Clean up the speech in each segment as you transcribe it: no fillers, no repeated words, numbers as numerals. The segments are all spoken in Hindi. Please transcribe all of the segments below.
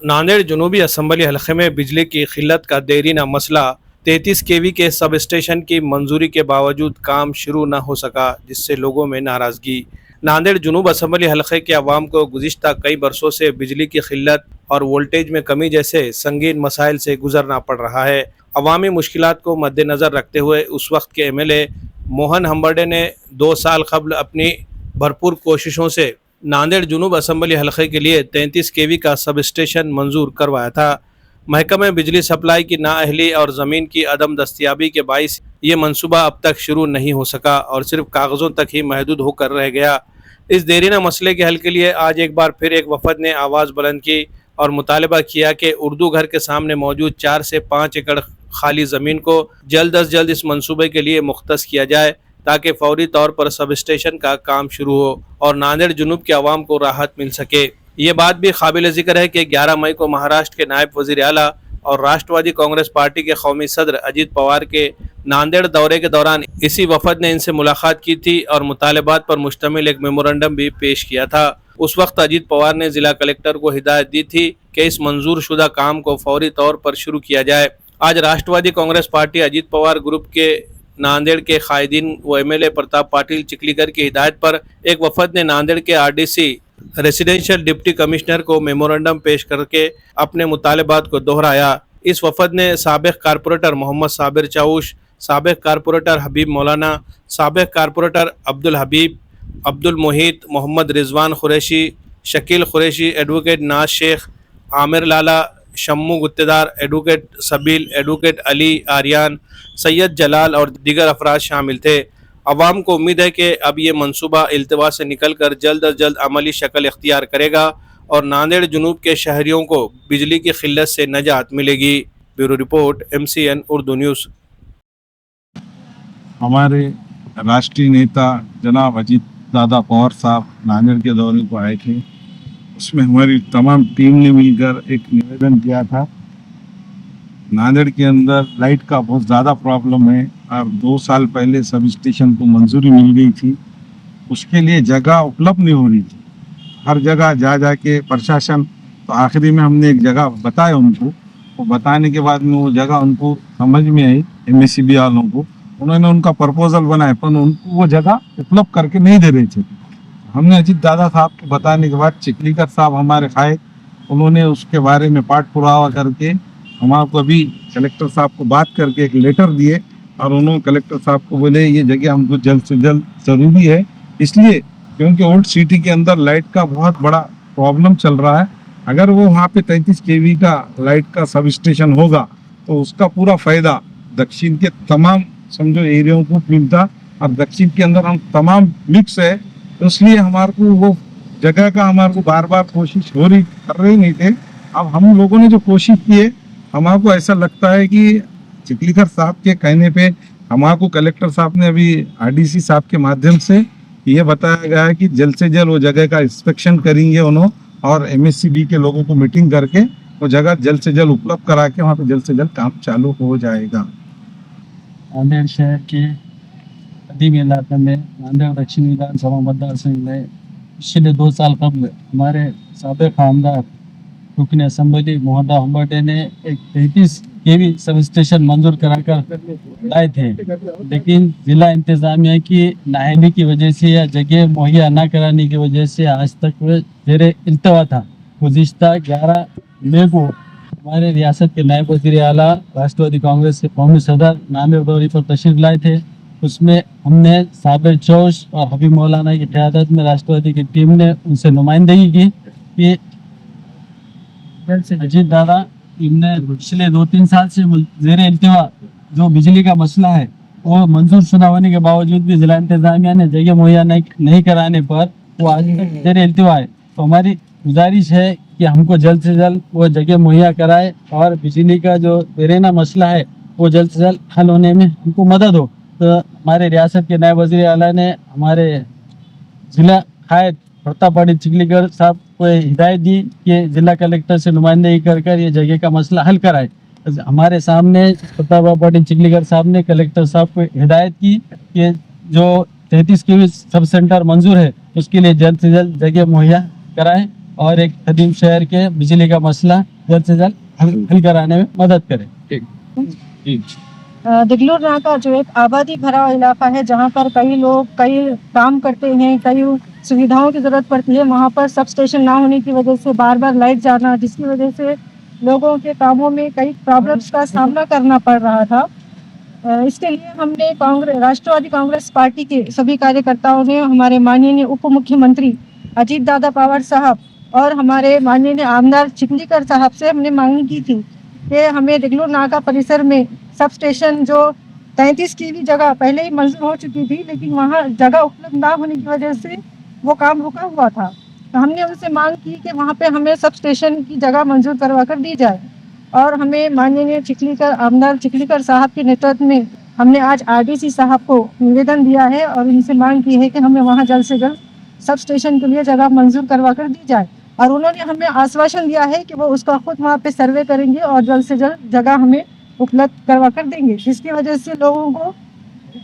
नांदेड़ जनूबी असम्बली हलके में बिजली की किल्लत का देरीना मसला 33 केवी के सब स्टेशन की मंजूरी के बावजूद काम शुरू न हो सका, जिससे लोगों में नाराजगी। नांदेड़ जनूब असम्बली हलके के अवाम को गुज़िश्ता कई बरसों से बिजली की किल्लत और वोल्टेज में कमी जैसे संगीन मसाइल से गुजरना पड़ रहा है। अवामी मुश्किलात को मद्देनज़र रखते हुए उस वक्त के MLA मोहन हम्बर्डे ने 2 साल कबल अपनी भरपूर कोशिशों से नांदेड़ जुनूब असम्बली हलके के लिए 33 केवी का सब स्टेशन मंजूर करवाया था। महकमे बिजली सप्लाई की नाअहली और ज़मीन की अदम दस्तियाबी के बाइस ये मनसूबा अब तक शुरू नहीं हो सका और सिर्फ कागज़ों तक ही महदूद होकर रह गया। इस देरीना मसले के हल के लिए आज एक बार फिर एक वफद ने आवाज़ बुलंद की और मुतालबा किया कि उर्दू घर के सामने मौजूद 4 से 5 एकड़ खाली ज़मीन को जल्द अज जल्द इस मनसूबे के लिए मुख्तस किया जाए, ताकि फौरी तौर पर सब स्टेशन का काम शुरू हो और नांदेड़ जुनूब के अवाम को राहत मिल सके। ये बात भी काबिल ज़िक्र है कि 11 मई को महाराष्ट्र के नायब वज़ीर आला और राष्ट्रवादी कांग्रेस पार्टी के कौमी सदर अजीत पवार के नांदेड़ दौरे के दौरान इसी वफद ने इनसे मुलाकात की थी और मुतालबात पर मुश्तमिल एक मेमोरेंडम भी पेश किया था। उस वक्त अजीत पवार ने ज़िला कलेक्टर को हिदायत दी थी कि इस मंजूर शुदा काम को फौरी तौर पर शुरू किया जाए। आज राष्ट्रवादी कांग्रेस पार्टी अजीत पवार ग्रुप के नांदेड़ के कायदीन व MLA प्रताप पाटिल चिखलीकर की हिदायत पर एक वफद ने नांदेड़ के RDC रेसिडेंशियल डिप्टी कमिश्नर को मेमोरेंडम पेश करके अपने मुतालबात को दोहराया। इस वफद ने साबिक कारपोरेटर मोहम्मद साबिर चाउश, साबिक कारपोरेटर हबीब मौलाना, साबिक कारपोरेटर अब्दुल हबीब, अब्दुल मोहित, मोहम्मद रिजवान कुरैशी, शकील कुरैशी, एडवोकेट नाज शेख, आमिर लाला, शम्मू गुत्तेदार, एडवोकेट सबील, एडवोकेट अली आर्यान, सैयद जलाल और दीगर अफराद शामिल थे। अवाम को उम्मीद है कि अब ये मनसूबा इल्तवा से निकल कर जल्द अज जल्द अमली शक्ल इख्तियार करेगा और नांदेड़ जुनूब के शहरियों को बिजली की किल्लत से नजात मिलेगी। Bureau report MCN Urdu news. हमारे राष्ट्रीय नेता जनाब अजीत दादा पवार साहब नांदेड़ के दौरे को आए थे। उसमें हमारी तमाम टीम ने मिलकर एक निवेदन किया था। नांदेड़ के अंदर लाइट का बहुत ज़्यादा प्रॉब्लम है और 2 साल पहले सब स्टेशन को मंजूरी मिल गई थी, उसके लिए जगह उपलब्ध नहीं हो रही थी। हर जगह जा के प्रशासन, तो आखिरी में हमने एक जगह बताया उनको, वो बताने के बाद में वो जगह उनको समझ में आई, MSCB वालों को, उन्होंने उनका प्रपोजल बनाया पर उनको वो जगह उपलब्ध करके नहीं दे रहे थे। हमने अजीत दादा साहब को बताने के बाद चिखलीकर साहब हमारे खाए, उन्होंने उसके बारे में पाठ पुरावा करके हमारे अभी कलेक्टर साहब को बात करके एक लेटर दिए और उन्होंने कलेक्टर साहब को बोले ये जगह हमको जल्द से जल्द ज़रूरी है, इसलिए क्योंकि ओल्ड सिटी के अंदर लाइट का बहुत बड़ा प्रॉब्लम चल रहा है। अगर वो वहाँ पे 33 केवी का लाइट का सब स्टेशन होगा तो उसका पूरा फ़ायदा दक्षिण के तमाम समझो एरियाओं को मिलता और दक्षिण के अंदर हम तमाम मिक्स है, तो इसलिए हमारे को वो जगह का हमारे को बार बार कोशिश कर रहे नहीं थे। अब हम लोगों ने जो कोशिश की है, हमारे को ऐसा लगता है कि चिखलीकर साहब के कहने पे हमारे को कलेक्टर साहब ने अभी RDC साहब के माध्यम से ये बताया गया है कि जल्द से जल्द वो जगह का इंस्पेक्शन करेंगे उन्होंने और MSCB के लोगों को मीटिंग करके वो जगह जल्द से जल्द उपलब्ध करा के वहाँ पे जल्द से जल्द काम चालू हो जाएगा। नांदेड़ शहर के कदीम इलाके में नांदेड़ दक्षिण विधानसभा मतदार संघ में पिछले 2 साल कबल हमारे साबिक आमदार रुकन असम्बली मोहन हम्बर्डे ने एक 33 केवी सब स्टेशन मंजूर कराकर लाए थे, लेकिन जिला इंतजामिया की नाअहली की वजह से या जगह मुहैया न कराने की वजह से आज तक वह ज़ेरे इल्तवा था। गुज़िश्ता 11 मई को हमारे रियासत के नायब वज़ीर आला राष्ट्रवादी कांग्रेस के कौमी सदर नांदेड़ दौरे पर तशरीफ लाए थे। उसमें हमने साबिर चौश और हबीब मौलाना की क़यादत में राष्ट्रवादी की टीम ने उनसे नुमाइंदगी की कि अजीत दादा इनने पिछले 2-3 साल से ज़ेरे इल्तिवा जो बिजली का मसला है वो मंजूर शुदा होने के बावजूद भी जिला इंतजामिया ने जगह मुहैया नहीं कराने पर वो आज तक ज़ेरे इल्तिवा है। तो हमारी गुजारिश है कि हमको जल्द से जल्द वो जगह मुहैया कराए और बिजली का जो देरीना मसला है वो जल्द से जल्द हल होने में हमको मदद हो। तो हमारे रियासत के नायब वज़ीर आला ने हमारे जिला कायद प्रताप पाटिल चिखलीकर साहब को हिदायत दी कि जिला कलेक्टर से नुमाइंदगी कर ये जगह का मसला हल कराए। हमारे सामने प्रताप पाटिल चिखलीकर साहब ने कलेक्टर साहब को हिदायत की कि जो 33 केवी सब सेंटर मंजूर है उसके लिए जल्द से जल्द जगह मुहैया कराएं और एक कदीम शहर के बिजली का मसला जल्द से जल्द हल कराने में मदद करें। ठीक। दिगलूर नाका जो एक आबादी भरा इलाका है, जहाँ पर कई लोग कई काम करते हैं, कई सुविधाओं की ज़रूरत पड़ती है। वहाँ पर सब स्टेशन ना होने की वजह से बार बार लाइट जाना, जिसकी वजह से लोगों के कामों में कई प्रॉब्लम्स का सामना करना पड़ रहा था। इसके लिए हमने राष्ट्रवादी कांग्रेस पार्टी के सभी कार्यकर्ताओं ने हमारे माननीय उप मुख्यमंत्री अजीत दादा पवार साहब और हमारे माननीय आमदार चिखलीकर साहब से हमने मांग की थी कि हमें दिगलूर नाका परिसर में सब स्टेशन जो 33 की भी जगह पहले ही मंजूर हो चुकी थी, लेकिन वहाँ जगह उपलब्ध ना होने की वजह से वो काम रुका हुआ था। तो हमने उनसे मांग की कि वहाँ पे हमें सब स्टेशन की जगह मंजूर करवा कर दी जाए, और हमें माननीय आमदार चिखलीकर साहब के नेतृत्व में हमने आज आरडीसी साहब को निवेदन दिया है और उनसे मांग की है कि हमें वहाँ जल्द से जल्द सब स्टेशन के लिए जगह मंजूर करवा कर दी जाए। और उन्होंने हमें आश्वासन दिया है कि वो उसका खुद वहाँ पे सर्वे करेंगे और जल्द से जल्द जगह हमें उपलब्ध करवा कर देंगे, जिसकी वजह से लोगों को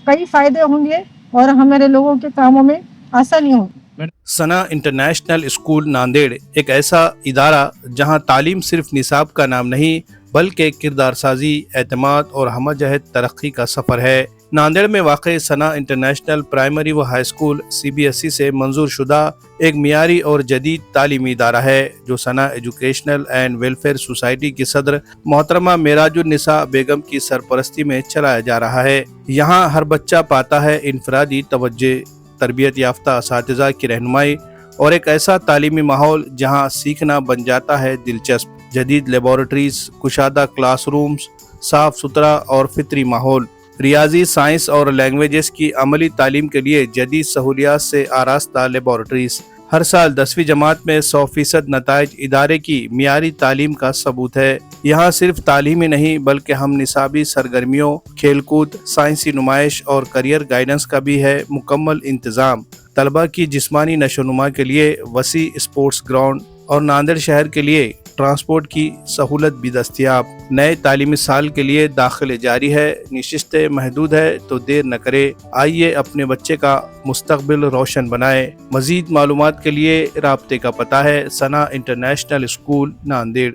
कई फायदे होंगे और हमारे लोगों के कामों में आसानी होगी। सना इंटरनेशनल स्कूल नांदेड़ एक ऐसा इदारा जहां तालीम सिर्फ निसाब का नाम नहीं बल्कि किरदार साजी, एतमाद और हमजहत तरक्की का सफ़र है। नांदेड़ में वाक़ सना इंटरनेशनल प्राइमरी व हाई स्कूल CBSE से मंजूर शुदा एक मियारी और जदीद तालीमी इदारा है, जो सना एजुकेशनल एंड वेलफेयर सोसाइटी की सदर मोहतरमा मेराजुन्निसा बेगम की सरपरस्ती में चलाया जा रहा है। यहाँ हर बच्चा पाता है इनफरादी तवज्जो, तरबियत याफ्ता असातिज़ा की रहनुमाई और एक ऐसा तालीमी माहौल जहाँ सीखना बन जाता है दिलचस्प। जदीद लेबॉरेटरीज, कुशादा क्लासरूम्स, साफ सुथरा और फितरी माहौल, रियाजी, साइंस और लैंग्वेजेस की अमली तालीम के लिए जदीद सहूलियात से आरास्ता लेबॉरेटरीज। हर साल 10वीं जमात में 100% नताइज इदारे की मियारी तालीम का सबूत है। यहाँ सिर्फ तालीम ही नहीं बल्कि हम निसाबी सरगर्मियों, खेलकूद, साइंसी नुमाइश और करियर गाइडेंस का भी है मुकम्मल इंतज़ाम। तलबा की जिस्मानी नशोनुमा के लिए वसी स्पोर्ट्स ग्राउंड और नांदेड़ शहर के लिए ट्रांसपोर्ट की सहूलत भी दस्तयाब। नए तालीमी साल के लिए दाखिले जारी है, निशिस्तें महदूद है, तो देर न करे, आइए अपने बच्चे का मुस्तकबिल रोशन बनाए। मजीद मालूमात के लिए राब्ते का पता है सना इंटरनेशनल स्कूल नांदेड़।